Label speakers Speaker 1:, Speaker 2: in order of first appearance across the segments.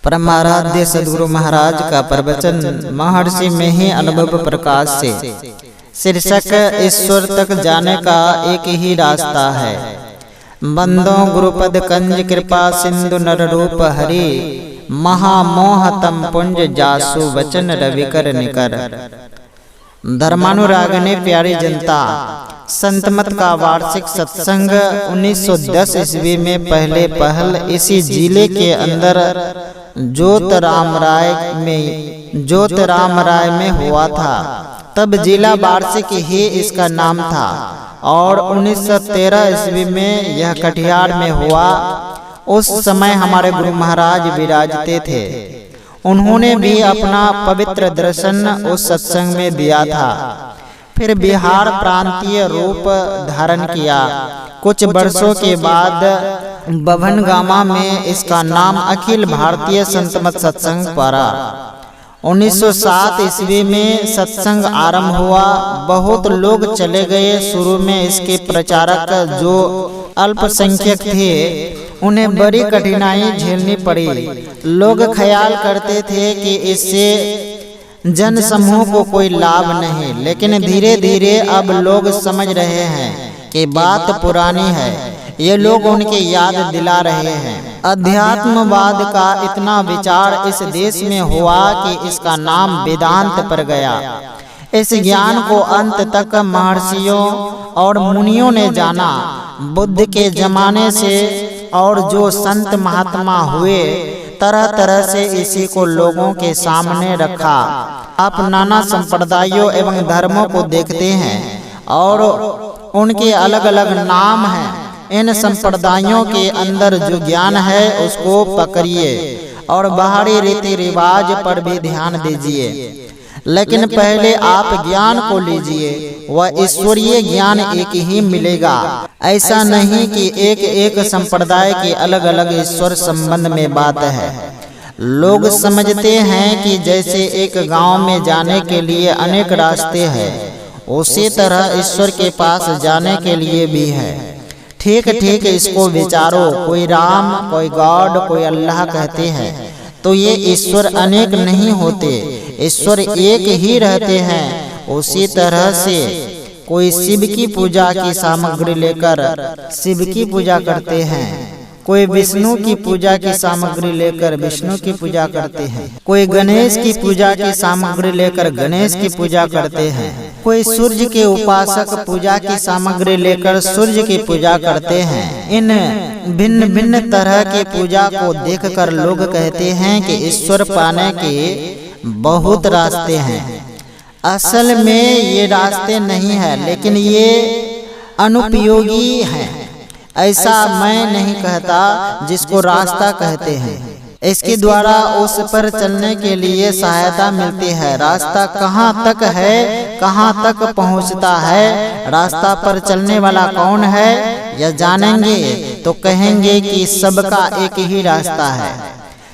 Speaker 1: परमाराध्य सद्गुरु महाराज का प्रवचन महर्षि में ही अनुभव प्रकाश से। शीर्षक ईश्वर तक जाने का एक ही रास्ता है। बंदो गुरुपद कंज कृपा सिंधु नर रूप हरि, महामोह तम पुंज जासु वचन रविकर निकर। धर्मानुराग ने प्यारी जनता, संतमत का वार्षिक सत्संग 1910 ईस्वी में पहल इसी जिले के अंदर ज्योतराम राय में हुआ था। तब जिला वार्षिक ही इसका नाम था और 1913 ईस्वी में यह कटिहार में हुआ। उस समय हमारे गुरु महाराज विराजते थे। उन्होंने भी अपना पवित्र दर्शन उस सत्संग में दिया था। फिर बिहार प्रांतीय रूप धारण किया। कुछ वर्षों के बाद बभनगामा में इसका नाम अखिल भारतीय संतमत सत्संग पड़ा। 1907 ईस्वी में सत्संग आरंभ हुआ। बहुत लोग चले गए। शुरू में इसके प्रचारक जो अल्पसंख्यक थे, उन्हें बड़ी कठिनाई झेलनी पड़ी। लोग ख्याल करते थे कि इससे जन समूह को कोई लाभ नहीं, लेकिन धीरे धीरे अब लोग समझ रहे हैं कि बात पुरानी है। ये लोग उनके याद दिला रहे हैं। अध्यात्मवाद का इतना विचार इस देश में हुआ कि इसका नाम वेदांत पड़ गया। इस ज्ञान को अंत तक महर्षियों और मुनियों ने जाना। बुद्ध के जमाने से और जो संत महात्मा हुए, तरह तरह से इसी को लोगों के सामने रखा। आप नाना संप्रदायों एवं धर्मों को देखते हैं और उनके अलग अलग नाम हैं। इन संप्रदायों के अंदर जो ज्ञान है उसको पकड़िए और बाहरी रीति रिवाज पर भी ध्यान दीजिए, लेकिन पहले आप ज्ञान को लीजिए। वह ईश्वरीय ज्ञान एक ही मिलेगा। ऐसा नहीं कि एक एक संप्रदाय के अलग अलग ईश्वर संबंध में बात है। लोग समझते हैं कि जैसे एक गांव में जाने के लिए अनेक रास्ते हैं, उसी तरह ईश्वर के पास जाने के लिए भी है। ठीक ठीक इसको विचारो। कोई राम, कोई गॉड, कोई अल्लाह कहते हैं, तो ये ईश्वर अनेक नहीं होते, ईश्वर एक ही रहते हैं। उसी तरह से कोई शिव की पूजा की सामग्री लेकर शिव की पूजा करते हैं, कोई विष्णु की पूजा की सामग्री लेकर विष्णु की पूजा करते हैं, कोई गणेश की पूजा की सामग्री लेकर गणेश की पूजा करते हैं, कोई सूर्य के उपासक पूजा की सामग्री लेकर सूर्य की पूजा करते हैं। इन भिन्न भिन्न तरह की पूजा को देखकर लोग कहते हैं कि ईश्वर पाने के बहुत रास्ते हैं। असल में ये रास्ते नहीं है, लेकिन ये अनुपयोगी हैं। ऐसा मैं नहीं कहता, जिसको रास्ता कहते हैं। इसके द्वारा उस पर चलने के लिए सहायता मिलती है। रास्ता कहाँ तक है, कहाँ तक पहुँचता है, रास्ता पर चलने वाला कौन है, यह जानेंगे तो कहेंगे कि सबका एक ही रास्ता है।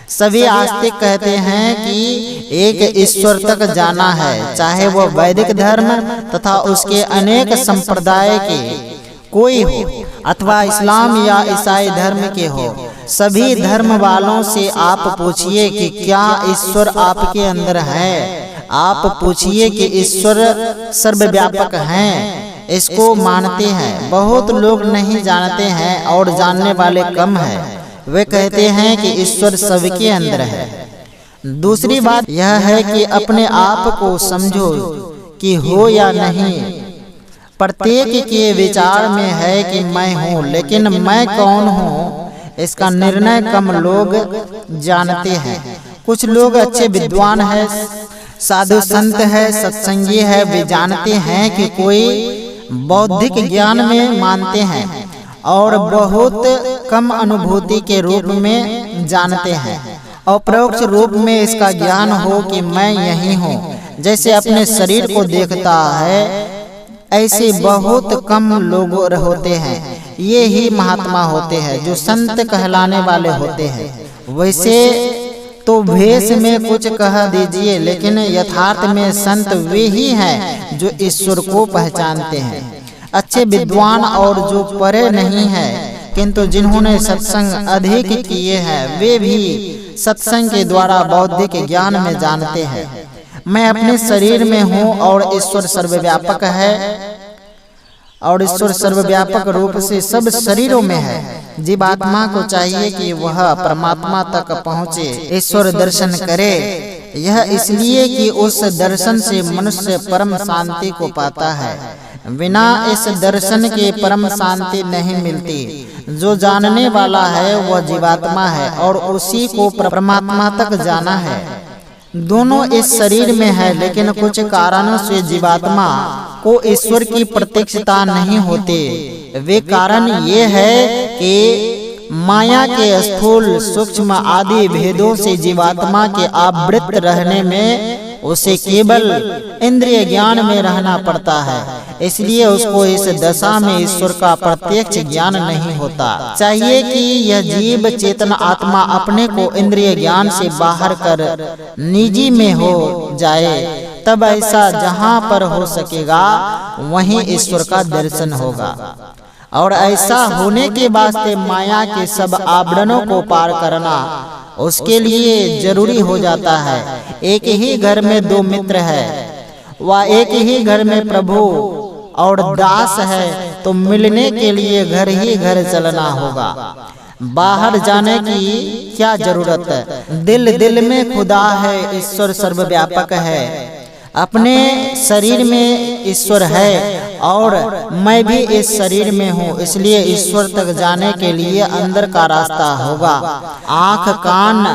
Speaker 1: सभी आस्तिक कहते हैं कि एक ईश्वर तक जाना है, चाहे वह वैदिक धर्म तथा उसके अनेक संप्रदाय के कोई हो, अथवा इस्लाम या ईसाई धर्म के हो। सभी धर्म वालों से आप पूछिए कि क्या ईश्वर आपके अंदर है। आप पूछिए कि ईश्वर सर्वव्यापक हैं। इसको मानते हैं। बहुत लोग नहीं जानते हैं और जानने वाले कम हैं। वे कहते हैं कि ईश्वर सबके अंदर है। दूसरी बात यह है कि अपने आप को समझो कि हो या नहीं। प्रत्येक के विचार में है कि मैं हूँ, लेकिन मैं कौन हूँ इसका निर्णय कम लोग जानते हैं। कुछ लोग अच्छे विद्वान हैं, साधु संत है, सत्संगी है, वे जानते हैं कि कोई बौद्धिक ज्ञान में मानते हैं और बहुत कम अनुभूति के रूप में जानते हैं। अपरोक्ष रूप में इसका ज्ञान हो कि मैं यही हूँ, जैसे अपने शरीर को देखता है, ऐसे बहुत कम लोग होते हैं। ये ही महात्मा होते हैं जो संत कहलाने वाले होते हैं। वैसे तो भेष में कुछ कह दीजिए, लेकिन यथार्थ में संत वे ही हैं जो ईश्वर को पहचानते हैं। अच्छे विद्वान और जो पढ़े नहीं हैं, किंतु जिन्होंने सत्संग अधिक किए हैं, वे भी सत्संग के द्वारा बौद्धिक ज्ञान में जानते हैं। मैं अपने शरीर में हूँ और ईश्वर सर्वव्यापक है और ईश्वर सर्वव्यापक रूप से सब शरीरों में है। जीवात्मा को चाहिए कि वह परमात्मा तक पहुँचे, ईश्वर दर्शन करे। यह इसलिए कि उस दर्शन से मनुष्य परम शांति को पाता है। बिना इस दर्शन के परम शांति नहीं मिलती। जो जानने वाला है वह जीवात्मा है और उसी को परमात्मा तक जाना है। दोनों इस शरीर में है, लेकिन कुछ कारणों से जीवात्मा को ईश्वर की प्रत्यक्षता नहीं होते। वे कारण ये है कि माया के स्थूल सूक्ष्म आदि भेदों से जीवात्मा के आवृत रहने में उसे केवल इंद्रिय ज्ञान में रहना पड़ता है। इसलिए उसको इस दशा में ईश्वर का प्रत्यक्ष ज्ञान नहीं होता। चाहिए कि यह जीव चेतन आत्मा अपने को इंद्रिय ज्ञान से बाहर कर निजी में हो जाए, तब ऐसा जहाँ पर हो सकेगा वहीं ईश्वर का दर्शन होगा। और ऐसा होने के वास्ते माया के सब आवरणों को पार करना उसके लिए जरूरी हो जाता है। एक ही घर में दो मित्र है व एक ही घर में प्रभु और दास है, तो मिलने के लिए घर ही घर चलना होगा। बाहर जाने की क्या जरूरत है। दिल दिल में खुदा है, ईश्वर सर्वव्यापक है। अपने शरीर में ईश्वर है और मैं भी इस शरीर में हूँ, इसलिए ईश्वर तक जाने के लिए अंदर का रास्ता होगा, आँख कान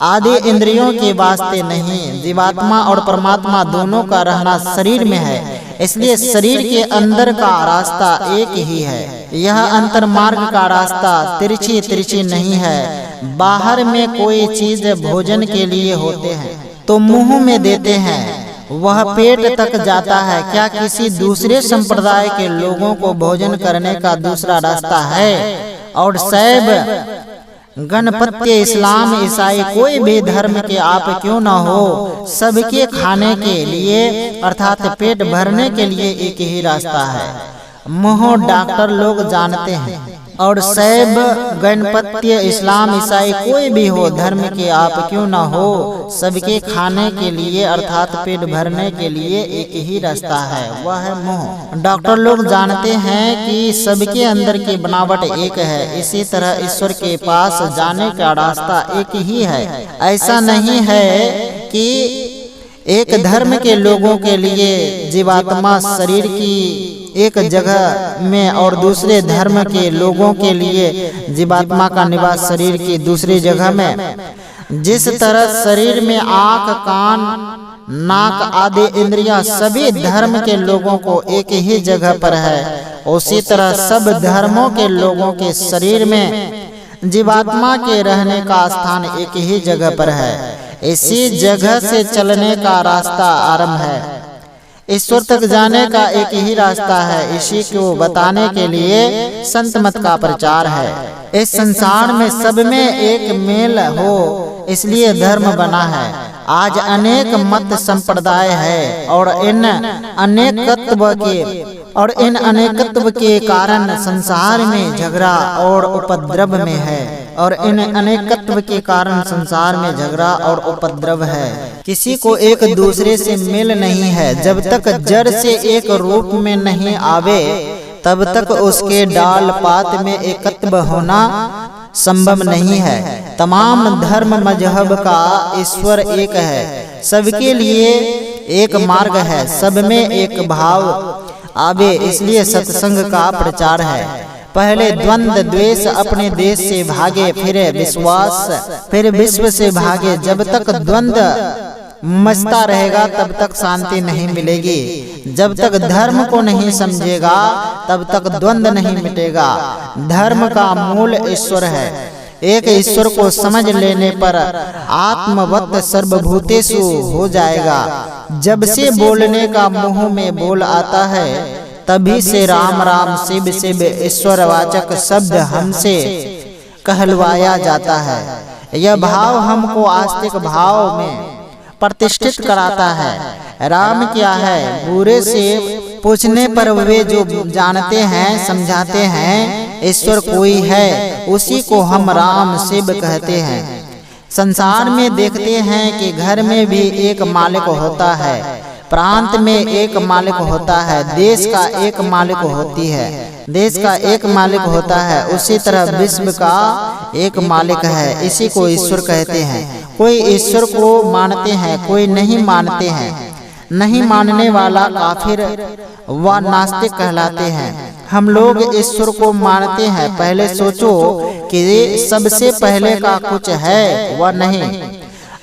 Speaker 1: आदि इंद्रियों के वास्ते नहीं। जीवात्मा और परमात्मा दोनों का रहना शरीर में है, इसलिए शरीर के अंदर का रास्ता एक ही है। यह अंतर मार्ग का रास्ता तिरछी तिरछी नहीं है। बाहर में कोई चीज भोजन के लिए होते हैं तो मुंह में देते हैं, वह पेट तक जाता है। क्या किसी दूसरे संप्रदाय के लोगों को भोजन करने का दूसरा रास्ता है? और शैव गणपत्य इस्लाम ईसाई कोई भी धर्म के आप क्यों न हो, सबके खाने के लिए अर्थात पेट भरने के लिए एक ही रास्ता है। मुंह डॉक्टर लोग जानते हैं। और शैव गणपत्य इस्लाम ईसाई कोई भी हो धर्म के आप क्यों न हो, सबके खाने के लिए अर्थात पेट भरने के लिए एक ही रास्ता है, वह है मुंह। डॉक्टर लोग जानते हैं कि सबके अंदर की बनावट एक है, इसी तरह ईश्वर के पास जाने का रास्ता एक ही है। ऐसा नहीं है कि एक धर्म के लोगों के लिए जीवात्मा शरीर की एक जगह में और दूसरे धर्म के लोगों के लिए जीवात्मा का निवास शरीर की दूसरी जगह में। जिस तरह शरीर में आँख कान नाक आदि इंद्रियां सभी धर्म के लोगों को एक ही जगह पर है, उसी तरह सब धर्मों के लोगों के शरीर में जीवात्मा के रहने का स्थान एक ही जगह पर है। इसी जगह से चलने का रास्ता आरंभ है। ईश्वर तक जाने का एक ही रास्ता है। इसी को बताने के लिए संत मत का प्रचार है। इस संसार में सब में एक मेल हो, इसलिए धर्म बना है। आज अनेक मत संप्रदाय है और इन अनेकत्व के कारण संसार में झगड़ा और उपद्रव में है और इन अनेकत्व के कारण संसार में झगड़ा और उपद्रव है। किसी को एक दूसरे से मेल नहीं है। जब तक जड़ से एक रूप में नहीं आवे तब तक उसके डाल पात में एकत्व होना संभव नहीं है। तमाम धर्म मजहब का ईश्वर एक है, सबके लिए एक मार्ग है, सब में एक भाव आवे, इसलिए सत्संग का प्रचार है। पहले द्वंद्व द्वेष अपने देश से भागे, फिर विश्वास, फिर विश्व से भागे। जब तक द्वंद्व मचता रहेगा तब तक शांति नहीं मिलेगी। जब तक धर्म को नहीं समझेगा तब तक द्वंद्व नहीं मिटेगा। धर्म का मूल ईश्वर है। एक ईश्वर को समझ लेने पर आत्मवत् सर्वभूतेषु हो जाएगा। जब से बोलने का मुंह में बोल आता है तभी से राम राम शिव शिव ईश्वरवाचक शब्द हमसे कहलवाया जाता है। यह भाव हमको आस्तिक भाव में प्रतिष्ठित कराता है। राम क्या है? बुरे से पूछने पर वे जो जानते हैं समझाते हैं ईश्वर कोई है, उसी को हम राम शिव कहते हैं। संसार में देखते हैं कि घर में भी एक मालिक होता है, प्रांत में एक मालिक होता है, देश का एक मालिक होती है, देश का एक मालिक होता है। उसी तरह विश्व का एक मालिक है, इसी को ईश्वर कहते हैं। कोई ईश्वर को मानते हैं, कोई नहीं मानते हैं। नहीं मानने वाला काफिर व नास्तिक कहलाते हैं। हम लोग ईश्वर को मानते हैं। पहले सोचो कि सबसे पहले का कुछ है व नहीं।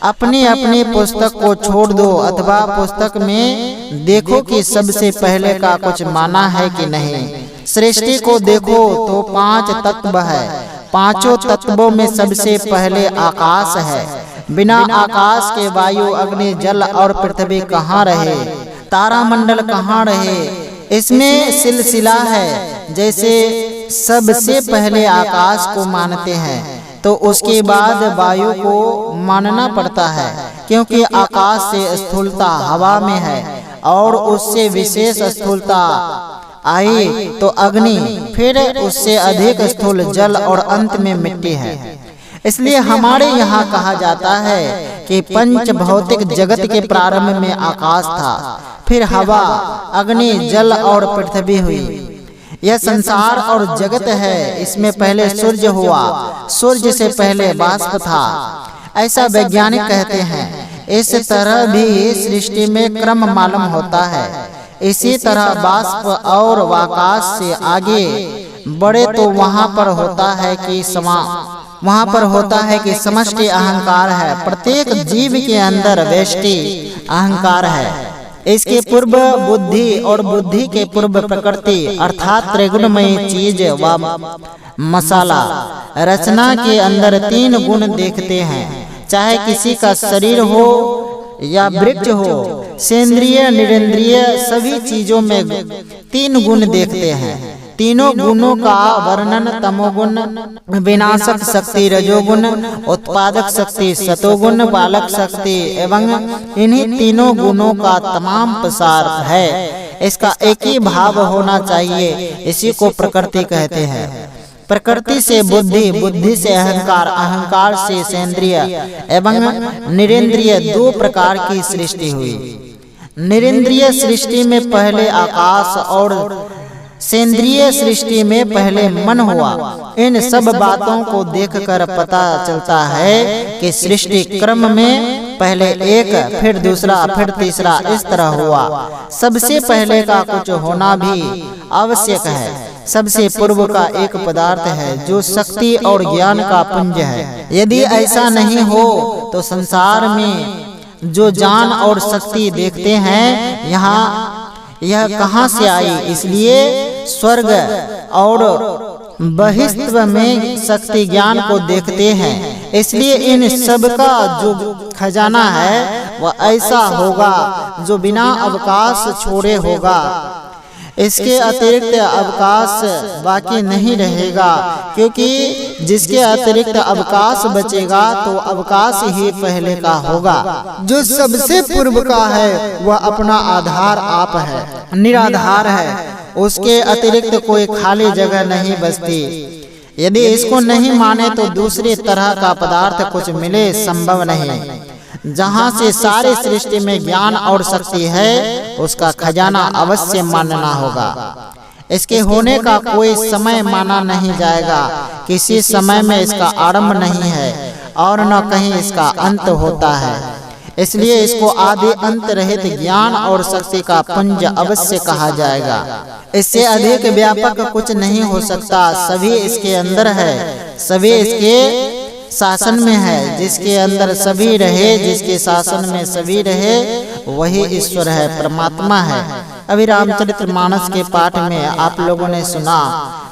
Speaker 1: अपनी अपनी पुस्तक को छोड़ दो अथवा पुस्तक में देखो कि सबसे पहले का कुछ माना है कि नहीं। सृष्टि को देखो तो 5 तत्व है। पांचों तत्वों में सबसे पहले आकाश है। बिना आकाश के वायु, अग्नि, जल और पृथ्वी कहाँ रहे, तारामंडल कहाँ रहे। इसमें सिलसिला है। जैसे सबसे पहले आकाश को मानते हैं तो उसके बाद वायु को मानना पड़ता है, क्योंकि आकाश से स्थूलता हवा में है और उससे विशेष स्थूलता आई तो अग्नि, फिर उससे अधिक स्थूल जल और अंत में मिट्टी है। इसलिए हमारे यहाँ कहा जाता है कि पंच भौतिक जगत के प्रारंभ में आकाश था, फिर हवा, अग्नि, जल और पृथ्वी हुई। यह संसार और जगत है। इसमें पहले सूर्य हुआ, सूर्य से पहले बाष्प था, ऐसा वैज्ञानिक कहते हैं। इस तरह भी सृष्टि में क्रम मालूम होता है। इसी तरह बाष्प और आकाश से आगे बढ़े तो वहाँ पर होता है कि समष्टि अहंकार है। प्रत्येक जीव के अंदर व्यष्टि अहंकार है। इसके पूर्व बुद्धि और बुद्धि के पूर्व प्रकृति अर्थात त्रिगुणमयी चीज व मसाला। रचना के अंदर 3 गुण देखते हैं, चाहे किसी का शरीर हो या वृक्ष हो, सेंद्रिय निरेंद्रिय सभी चीजों में 3 गुण देखते हैं। तीनों गुणों का वर्णन तमोगुण, विनाशक शक्ति रजोगुण, उत्पादक शक्ति सतोगुण, पालक शक्ति एवं इन्हीं तीनों गुणों का तमाम प्रसार है। इसका एक ही भाव होना चाहिए। इसी को प्रकृति कहते हैं। प्रकृति से बुद्धि, बुद्धि से अहंकार, अहंकार से सेंद्रिय एवं निरेंद्रिय 2 प्रकार की सृष्टि हुई। निरेंद्रिय सृष्टि में पहले आकाश और सेंद्रिय सृष्टि में पहले मन हुआ। इन सब बातों को देखकर पता चलता है कि सृष्टि क्रम में पहले एक, फिर दूसरा, फिर तीसरा, इस तरह हुआ। सबसे पहले का कुछ होना भी आवश्यक है। सबसे पूर्व का एक पदार्थ है जो शक्ति और ज्ञान का पुंज है। यदि ऐसा नहीं हो तो संसार में जो ज्ञान और शक्ति देखते हैं यह कहाँ से आई। इसलिए स्वर्ग और बहिस्त्व में शक्ति ज्ञान को देखते हैं। इसलिए इन सब का जो खजाना है वह ऐसा होगा जो बिना अवकाश छोड़े होगा। इसके अतिरिक्त अवकाश बाकी नहीं रहेगा, क्योंकि जिसके अतिरिक्त अवकाश बचेगा तो अवकाश ही पहले का होगा। जो सबसे पूर्व का है वह अपना आधार आप है, निराधार है। उसके अतिरिक्त कोई खाली जगह नहीं बचती। यदि इसको नहीं माने तो दूसरी तरह का पदार्थ कुछ मिले संभव नहीं। जहाँ से सारी सृष्टि में ज्ञान और शक्ति है उसका खजाना अवश्य मानना होगा। इसके होने का कोई समय माना नहीं जाएगा। किसी समय में इसका आरंभ नहीं है और न कहीं इसका अंत होता है। इसलिए इसको आदि अंत रहित ज्ञान और शक्ति का पुंज अवश्य कहा जाएगा। इससे अधिक व्यापक कुछ नहीं हो सकता। सभी इसके अंदर है, सभी इसके शासन में है। जिसके अंदर सभी रहे, जिसके शासन में सभी रहे, वही ईश्वर है, परमात्मा है। अभी रामचरितमानस के पाठ में आप लोगों ने सुना,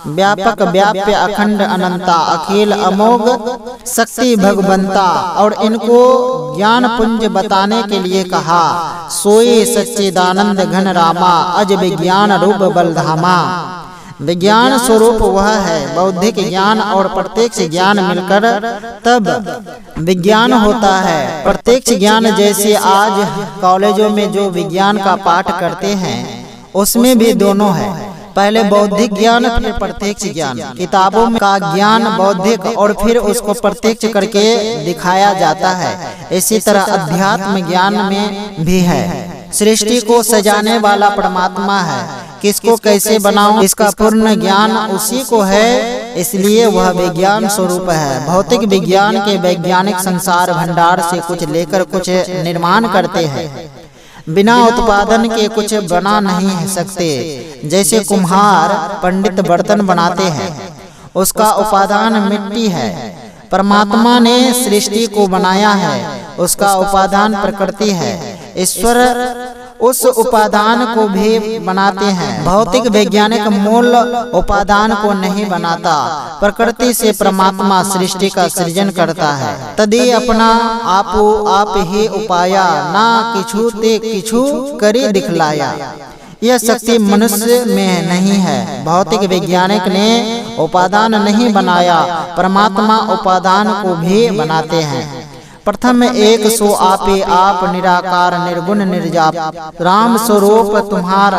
Speaker 1: व्यापक व्याप्य अखंड अनंता अखिल अमोघ शक्ति भगवंता। और इनको ज्ञान पुंज बताने के लिए कहा, सोई सच्चिदानंद घन रामा अज विज्ञान रूप बलधामा। विज्ञान स्वरूप वह है। बौद्धिक ज्ञान और प्रत्यक्ष ज्ञान मिलकर तब विज्ञान होता है। प्रत्यक्ष ज्ञान जैसे आज कॉलेजों में जो विज्ञान का पाठ करते हैं उसमें भी दोनों है। पहले बौद्धिक ज्ञान फिर प्रत्यक्ष ज्ञान। किताबों का ज्ञान बौद्धिक और फिर उसको प्रत्यक्ष करके दिखाया जाता है। इसी तरह अध्यात्म ज्ञान में भी है। सृष्टि को सजाने वाला परमात्मा है, किसको कैसे बनाऊं इसका पूर्ण ज्ञान उसी को है, इसलिए वह विज्ञान स्वरूप है। भौतिक विज्ञान के वैज्ञानिक संसार भंडार से कुछ लेकर कुछ निर्माण करते हैं, बिना उत्पादन के कुछ बना नहीं सकते। जैसे कुम्हार पंडित बर्तन बनाते हैं, उसका उपादान मिट्टी है। परमात्मा ने सृष्टि को बनाया है, उसका उपादान प्रकृति है। ईश्वर उस उपादान को भी बनाते हैं। भौतिक वैज्ञानिक मूल उपादान को नहीं बनाता, प्रकृति से परमात्मा सृष्टि का सृजन करता है। तदी अपना आपो आप ही उपाया, ना किछु ते किछु करी दिखलाया। यह शक्ति मनुष्य में नहीं है। भौतिक वैज्ञानिक ने उपादान नहीं बनाया, परमात्मा उपादान को भी बनाते हैं। प्रथम एक सो आपे आप निराकार निर्गुण निर्जाप, राम स्वरूप तुम्हार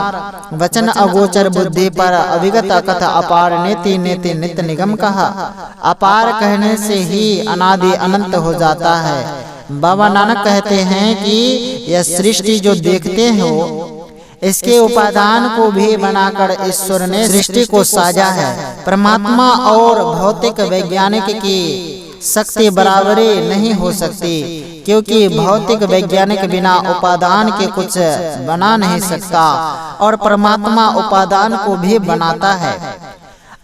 Speaker 1: वचन अगोचर बुद्धि पर अविगत अकथ अपार नेति नेति नित्य निगम कहा। अपार कहने से ही अनादि अनंत हो जाता है। बाबा नानक कहते हैं कि यह सृष्टि जो देखते हो, इसके उपादान को भी बनाकर ईश्वर ने सृष्टि को साजा है। परमात्मा और भौतिक वैज्ञानिक की शक्ति बराबरी नहीं हो सकती, क्योंकि भौतिक वैज्ञानिक बिना उपादान के कुछ बना नहीं सकता और परमात्मा उपादान को भी बनाता है।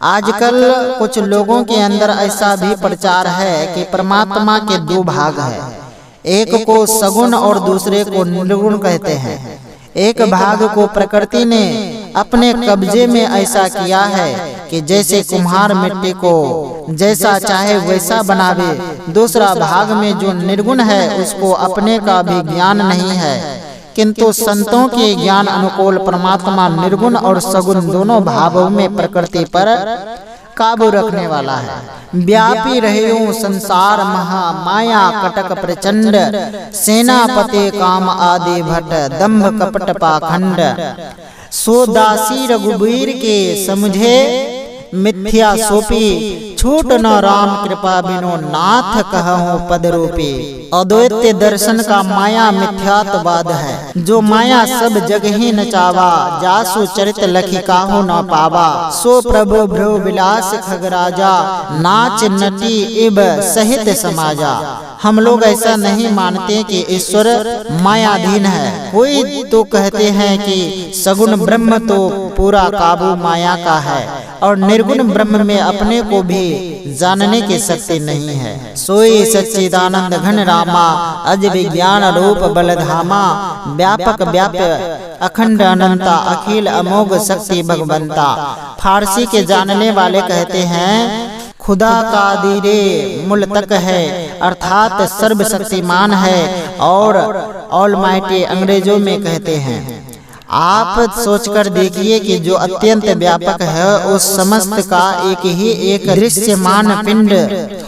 Speaker 1: आजकल कुछ लोगों के अंदर ऐसा भी प्रचार है कि परमात्मा के दो भाग हैं, एक को सगुण और दूसरे को निर्गुण कहते हैं। एक भाग को प्रकृति ने अपने कब्जे में ऐसा किया है कि जैसे कुम्हार मिट्टी को जैसा चाहे वैसा बनावे। दूसरा भाग में जो निर्गुण है उसको अपने का भी ज्ञान नहीं है, किंतु संतों के ज्ञान अनुकूल परमात्मा निर्गुण और सगुण दोनों भावों में प्रकृति पर काबू रखने वाला है। व्यापी रहे संसार महा माया कटक प्रचंड, सेनापति काम आदि भट्ट दंभ कपट पाखंड। सो दासी रघुबीर के समझे मिथ्या सोपी, छूट न राम कृपा बिनो नाथ कहूँ पद रूपी। अद्वैत दर्शन का माया मिथ्यात्वाद है। जो माया सब जग ही नचावा, जासु चरित लखी काहू न पावा। सो प्रभु भ्रु विलास खगराजा, नाच नटी इब सहित समाजा। हम लोग ऐसा नहीं मानते कि ईश्वर मायाधीन है। कोई तो कहते हैं कि सगुण ब्रह्म तो पूरा काबू माया का है और निर्गुण ब्रह्म में अपने को भी जानने की शक्ति नहीं है। सोई सच्चिदानंद घन रामा, अज विज्ञान रूप बलधामा। व्यापक व्याप्य अखंड अनंता, अखिल अमोघ शक्ति भगवंता। फारसी के जानने वाले कहते हैं खुदा का दीरे मुल तक है, अर्थात सर्वशक्तिमान है और ऑलमाइटी अंग्रेजों में कहते हैं। आप सोचकर देखिए कि जो अत्यंत व्यापक है उस समस्त का एक दृश्यमान पिंड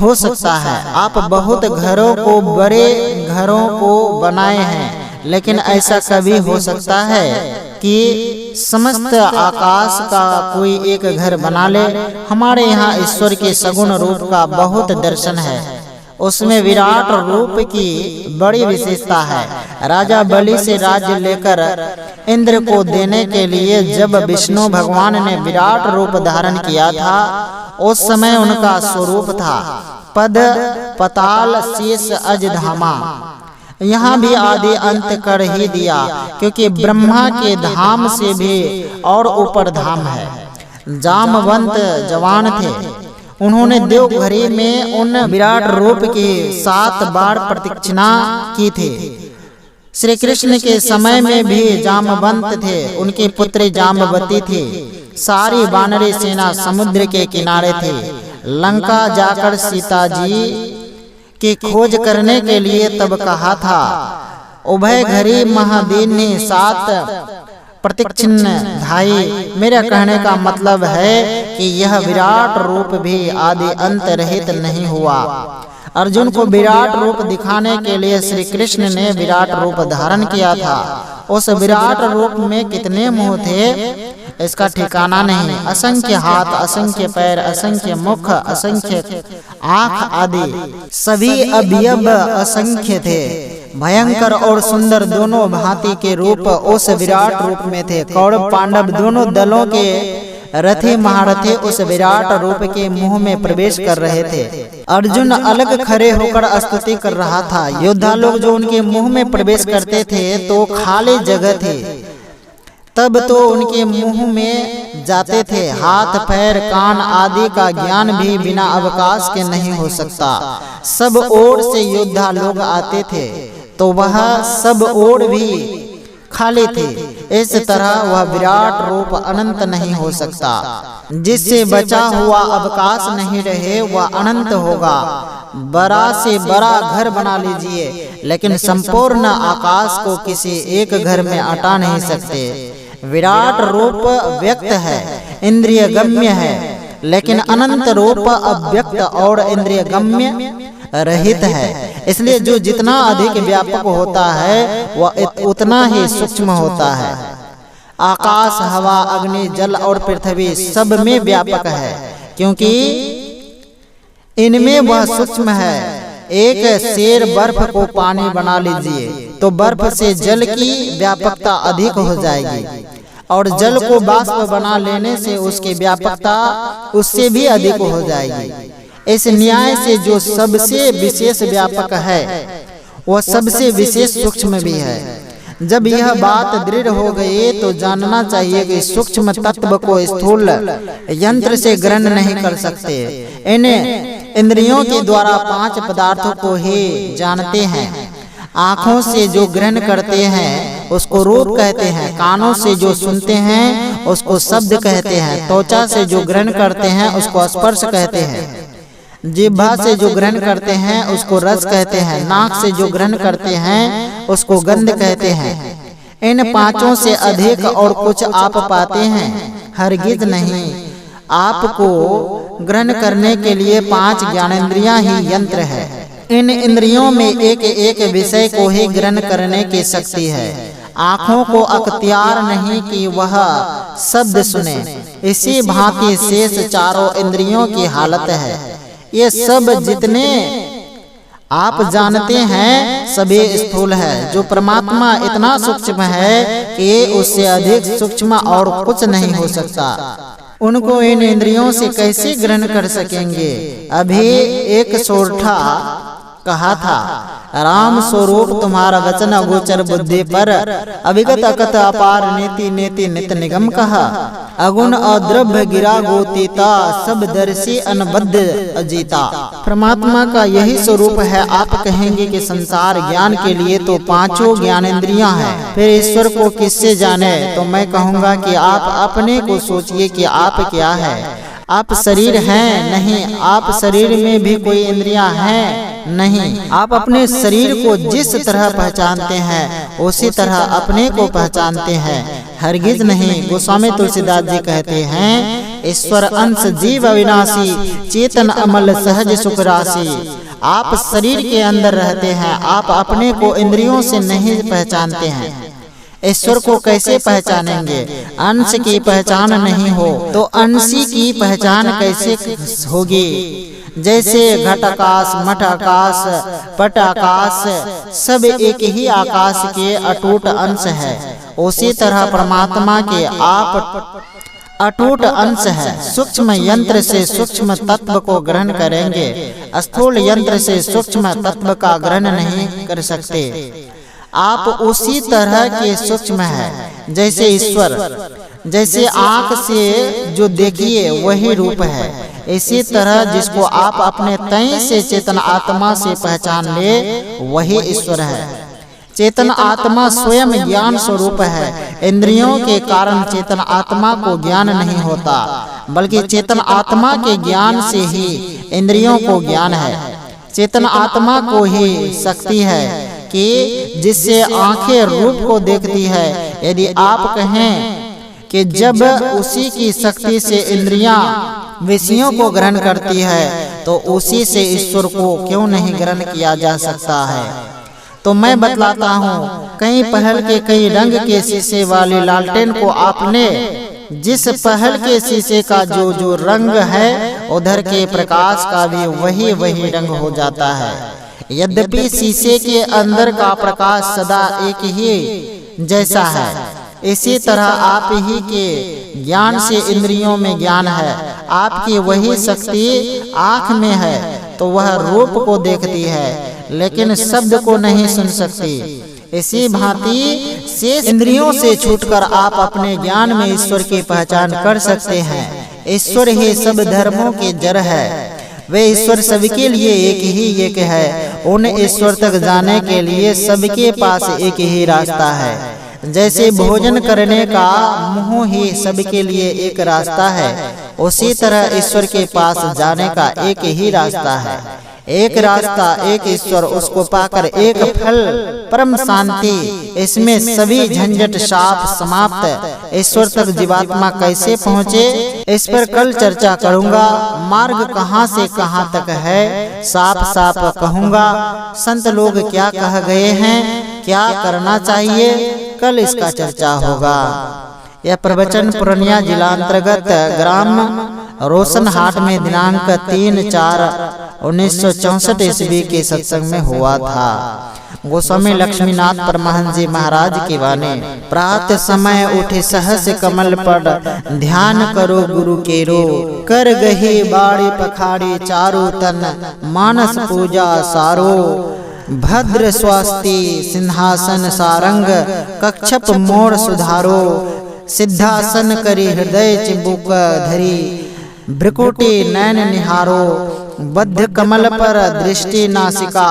Speaker 1: हो सकता है। आप बहुत घरों को बड़े घरों को बनाए हैं, लेकिन ऐसा कभी हो सकता है कि समस्त आकाश का कोई एक घर बना ले। हमारे यहाँ ईश्वर के सगुण रूप का बहुत दर्शन है। उसमें विराट रूप की बड़ी विशेषता है। राजा बलि से राज्य लेकर इंद्र को देने के लिए जब विष्णु भगवान ने विराट रूप धारण किया था, उस समय उनका स्वरूप था पद पताल शीश अज धामा। यहाँ भी आदि अंत कर ही दिया, क्योंकि ब्रह्मा के धाम से भी और ऊपर धाम है। जामवंत जवान थे, उन्होंने देवघरी में उन विराट रूप की 7 बार प्रदक्षिणा की थी। श्री कृष्ण के समय में भी जामवंत थे, उनकी पुत्री जामवती थी। सारी वानरी सेना समुद्र के किनारे थी। लंका जाकर सीता जी की खोज करने के लिए तब कहा था। उभय घरी महादीन ने 7 प्रदक्षिण धाई मेरा कहने का मतलब है कि यह विराट रूप भी आदि अंत रहित नहीं हुआ। अर्जुन को विराट रूप दिखाने के लिए श्री कृष्ण ने विराट रूप धारण किया था। उस विराट रूप में कितने मुंह थे इसका ठिकाना नहीं। असंख्य हाथ, असंख्य पैर, असंख्य मुख, असंख्य आँख आदि सभी अवयव असंख्य थे। भयंकर और सुंदर दोनों भांति के रूप उस विराट रूप में थे। कौरव पांडव दोनों दलों के रथे महारथे उस विराट रूप के मुंह में प्रवेश कर रहे थे। अर्जुन अलग खड़े होकर स्तुति कर रहा था। योद्धा लोग जो उनके मुंह में प्रवेश करते थे तो खाली जगह थी, तब तो उनके मुंह में जाते थे। हाथ, पैर, कान आदि का ज्ञान भी बिना अवकाश के नहीं हो सकता। सब ओर से योद्धा लोग आते थे तो वह सब ओर भी खाली थे। इस तरह वह विराट रूप अनंत नहीं हो सकता। जिससे बचा हुआ अवकाश नहीं रहे वह अनंत होगा। बड़ा से बड़ा घर बना लीजिए, लेकिन संपूर्ण आकाश को किसी एक घर में अटा नहीं सकते। विराट रूप व्यक्त है, इंद्रिय गम्य है, लेकिन अनंत रूप अव्यक्त और इंद्रिय गम्य रहित है। इसलिए जो जितना अधिक व्यापक होता है वह उतना ही सूक्ष्म होता है। आकाश, हवा, अग्नि, जल और पृथ्वी सब में व्यापक है, क्योंकि इनमें वह सूक्ष्म है। एक शेर बर्फ को पानी बना लीजिए तो बर्फ से जल की व्यापकता अधिक हो जाएगी, और जल को बाष्प बना लेने से उसकी व्यापकता उससे भी अधिक हो जाएगी। इस न्याय से जो सबसे विशेष व्यापक है वह सबसे विशेष सूक्ष्म भी है। जब यह बात दृढ़ हो गई तो जानना चाहिए कि सूक्ष्म तत्व को स्थूल यंत्र से ग्रहण नहीं कर सकते। इन इंद्रियों के द्वारा 5 पदार्थों को ही जानते हैं। आँखों से जो ग्रहण करते हैं उसको रूप कहते हैं, कानों से जो सुनते हैं उसको शब्द कहते हैं, त्वचा से जो ग्रहण करते हैं उसको स्पर्श कहते हैं, जिह्वा से जो ग्रहण करते हैं उसको रस कहते हैं, नाक से जो ग्रहण करते हैं उसको गंध कहते हैं। इन 5 से अधिक और कुछ आप पाते हैं? हरगिज नहीं। आपको ग्रहण करने के लिए 5 ज्ञानेंद्रियां ही यंत्र है। इन इंद्रियों में एक एक विषय को ही ग्रहण करने की शक्ति है। आँखों को अख्तियार नहीं कि वह शब्द सुने। इसी भांति शेष चारों इंद्रियों की हालत है। ये सब जितने आप जानते हैं सभी स्थूल है। जो परमात्मा इतना सूक्ष्म है कि उससे अधिक सूक्ष्म और कुछ नहीं हो सकता। उनको इन इंद्रियों से कैसे ग्रहण कर सकेंगे? अभी एक सोरठा कहा था, राम स्वरूप तुम्हारा वचन अगोचर बुद्धि पर, अविगत अकथ अपार नेति नेति नित निगम कहा। अगुण अद्रव्य गिरा गोतीता, सब दर्शी अनबद्ध अजीता। परमात्मा का यही स्वरूप है। आप कहेंगे कि संसार ज्ञान के लिए तो 5 ज्ञानेंद्रियां हैं, फिर ईश्वर को किससे जाने? तो मैं कहूँगा कि आप अपने को सोचिए कि आप क्या है। आप शरीर हैं? नहीं। आप शरीर में भी कोई इंद्रियां हैं? नहीं। आप अपने शरीर को जिस तरह पहचानते हैं उसी तरह अपने को पहचानते हैं, हरगिज नहीं। गोस्वामी तुलसीदास जी कहते हैं, ईश्वर अंश जीव अविनाशी, चेतन अमल सहज सुख राशि। आप शरीर के अंदर रहते हैं, आप अपने को इंद्रियों से नहीं पहचानते हैं। ईश्वर को कैसे पहचानेंगे? अंश की पहचान नहीं हो तो अंशी की पहचान कैसे होगी? जैसे घटाकाश, मठाकाश, पटाकाश सब एक ही आकाश के अटूट अंश है, उसी तरह परमात्मा के आप अटूट अंश है। सूक्ष्म यंत्र से सूक्ष्म तत्व को ग्रहण करेंगे, स्थूल यंत्र से सूक्ष्म तत्व का ग्रहण नहीं कर सकते। आप उसी तरह के सूक्ष्म है जैसे ईश्वर। जैसे आँख से जो देखिए वही रूप है, इसी तरह जिसको आप अपने तय से चेतन आत्मा से पहचान ले वही ईश्वर है। चेतन आत्मा स्वयं ज्ञान स्वरूप है। इंद्रियों के कारण चेतन आत्मा को ज्ञान नहीं होता, बल्कि चेतन आत्मा के ज्ञान से ही इंद्रियों को ज्ञान है। चेतन आत्मा को ही शक्ति है कि जिससे आंखें रूप को देखती है। यदि आप कहें कि जब उसी की शक्ति से इंद्रियां विषयों को ग्रहण करती है तो उसी से ईश्वर को क्यों नहीं ग्रहण किया जा सकता है। तो मैं बतलाता हूँ, कई पहल के कई रंग के शीशे वाली लालटेन को आपने जिस पहल के शीशे का जो जो रंग है उधर के प्रकाश का भी वही वही रंग हो जाता है। यद्यपि शीशे के अंदर का प्रकाश सदा एक ही जैसा है, इसी तरह आप ही के ज्ञान से इंद्रियों में ज्ञान है। आपकी वही शक्ति आँख में है तो वह रूप को देखती है लेकिन शब्द को नहीं सुन सकती। इसी भांति शेष इंद्रियों से छूटकर आप अपने ज्ञान में ईश्वर की पहचान कर सकते हैं। ईश्वर ही सब धर्मों के जड़ है। वे ईश्वर सबके लिए एक ही एक है। उन ईश्वर तक जाने के लिए सबके पास एक ही रास्ता है। जैसे भोजन करने का मुंह ही सबके लिए एक रास्ता है, उसी तरह ईश्वर के पास जाने का एक ही रास्ता है। एक रास्ता, एक ईश्वर, उसको पाकर एक फल, परम शांति। इसमें सभी झंझट शाप समाप्त। ईश्वर तक जीवात्मा कैसे पहुँचे इस पर कल चर्चा करूँगा। मार्ग कहाँ से कहाँ तक है साफ साफ कहूँगा। संत लोग क्या कह गए हैं, क्या करना चाहिए, कल इसका चर्चा होगा। यह प्रवचन पूर्णिया जिला अंतर्गत ग्राम रोशनहाट में दिनांक 3/4/1964 ईस्वी के सत्संग में हुआ था। गोस्वामी लक्ष्मीनाथ परमहंस जी महाराज की वाणी। प्रातः समय उठे सहस कमल पर ध्यान करो गुरु केरो, कर गही बाड़ी पखाड़ी चारों तन, मानस पूजा सारो, भद्र स्वास्ति सिंहासन सारंग, कक्षप मोर सुधारो, सिद्धासन करी हृदय चिबुक धरी, भ्रिकुटी नैन निहारो, बद्ध कमल पर दृष्टि नासिका,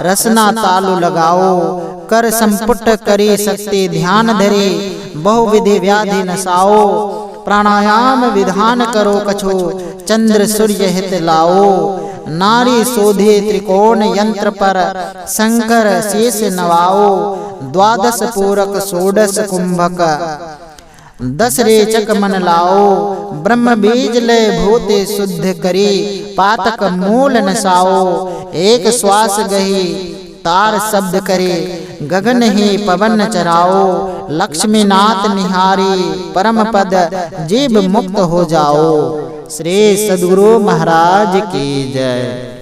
Speaker 1: रसना तालु लगाओ, कर संपुट करी शक्ति ध्यान धरी, बहुविधि व्याधि नसाओ, प्राणायाम विधान करो कछो, चंद्र सूर्य हित लाओ, नारी शोधे त्रिकोण यंत्र पर, शंकर शेष नवाओ, द्वादश पूरक षोडश कुंभक, 10 रेचक मन लाओ, ब्रह्म बीज लय भूते शुद्ध करी, पातक मूल नसाओ, एक श्वास गही तार शब्द करे, गगन ही पवन चराओ, लक्ष्मीनाथ निहारी परम पद, जीव मुक्त हो जाओ। श्री सद्गुरु महाराज की जय।